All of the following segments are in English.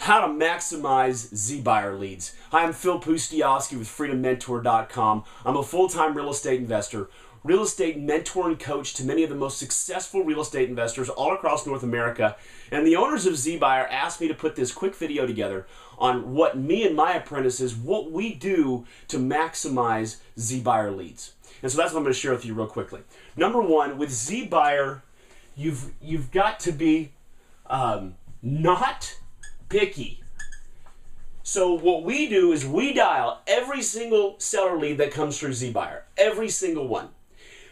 How to maximize zBuyer leads. Hi, I'm Phil Pustejovsky with freedommentor.com. I'm a full-time real estate investor, real estate mentor and coach to many of the most successful real estate investors all across North America. And the owners of zBuyer asked me to put this quick video together on what me and my apprentices, what we do to maximize zBuyer leads. And so that's what I'm going to share with you real quickly. Number one, with zBuyer, you've got to be not picky. So what we do is we dial every single seller lead that comes through zBuyer, every single one.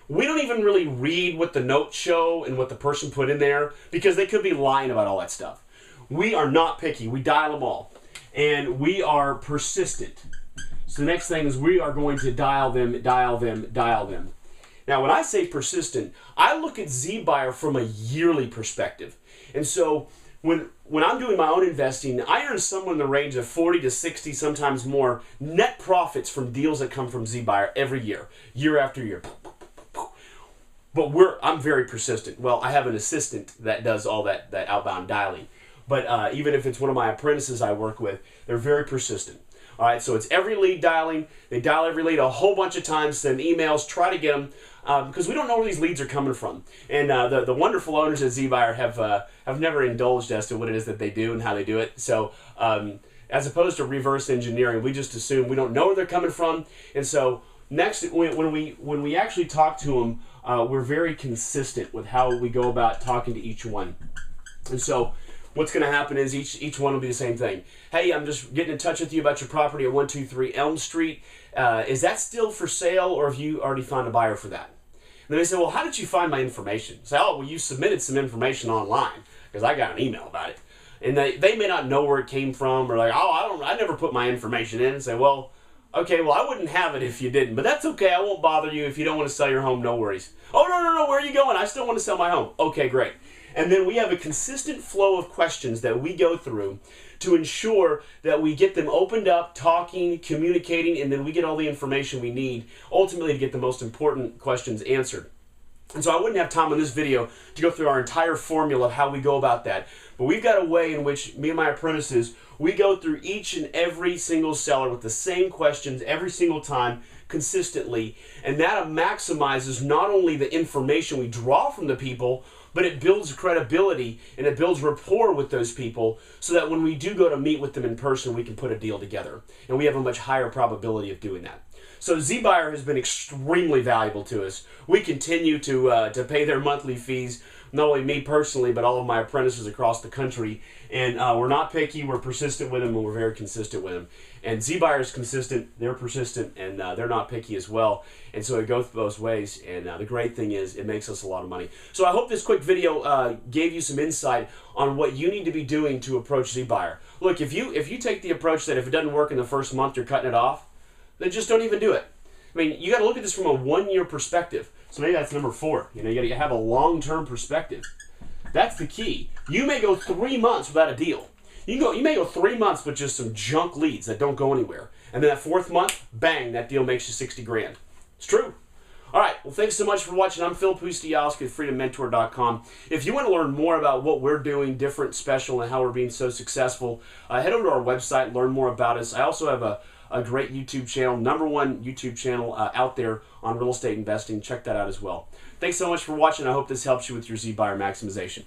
We don't even really read what the notes show and what the person put in there because they could be lying about all that stuff. We are not picky. We dial them all. And we are persistent. So the next thing is we are going to dial them, dial them, dial them. Now when I say persistent, I look at zBuyer from a yearly perspective. And so when I'm doing my own investing, I earn somewhere in the range of 40 to 60, sometimes more, net profits from deals that come from zBuyer every year, year after year. But I'm very persistent. Well, I have an assistant that does all that outbound dialing. But even if it's one of my apprentices I work with, they're very persistent. All right, so it's every lead dialing. They dial every lead a whole bunch of times, send emails, try to get them, because we don't know where these leads are coming from. And the wonderful owners at zBuyer have never indulged as to what it is that they do and how they do it. So as opposed to reverse engineering, we just assume we don't know where they're coming from. And so next, when we actually talk to them, we're very consistent with how we go about talking to each one. And so what's going to happen is each one will be the same thing. Hey, I'm just getting in touch with you about your property at 123 Elm Street. Is that still for sale, or have you already found a buyer for that? And then they say, well, how did you find my information? Say, oh, well, you submitted some information online because I got an email about it. And they may not know where it came from, or like, oh, I never put my information in. And say, well, okay, well, I wouldn't have it if you didn't, but that's okay. I won't bother you if you don't want to sell your home. No worries. Oh, no, where are you going? I still want to sell my home. Okay, great. And then we have a consistent flow of questions that we go through to ensure that we get them opened up, talking, communicating, and then we get all the information we need, ultimately to get the most important questions answered. And so I wouldn't have time in this video to go through our entire formula of how we go about that. But we've got a way in which me and my apprentices, we go through each and every single seller with the same questions every single time, consistently. And that maximizes not only the information we draw from the people, but it builds credibility and it builds rapport with those people so that when we do go to meet with them in person, we can put a deal together. And we have a much higher probability of doing that. So zBuyer has been extremely valuable to us. We continue to pay their monthly fees, not only me personally, but all of my apprentices across the country. And we're not picky, we're persistent with them, and we're very consistent with them. And zBuyer is consistent, they're persistent, and they're not picky as well. And so it goes both ways. And the great thing is it makes us a lot of money. So I hope this quick video gave you some insight on what you need to be doing to approach zBuyer. Look, if you take the approach that if it doesn't work in the first month, you're cutting it off, then just don't even do it. I mean, you got to look at this from a one-year perspective. So maybe that's number 4. You know, you got to have a long-term perspective. That's the key. You may go 3 months without a deal. You may go 3 months with just some junk leads that don't go anywhere. And then that 4th month, bang, that deal makes you 60 grand. It's true. All right, well, thanks so much for watching. I'm Phil Pustejovsky at freedommentor.com. If you want to learn more about what we're doing different, special, and how we're being so successful, head over to our website, learn more about us. I also have a great YouTube channel, #1 YouTube channel out there on real estate investing. Check that out as well. Thanks so much for watching. I hope this helps you with your zBuyer maximization.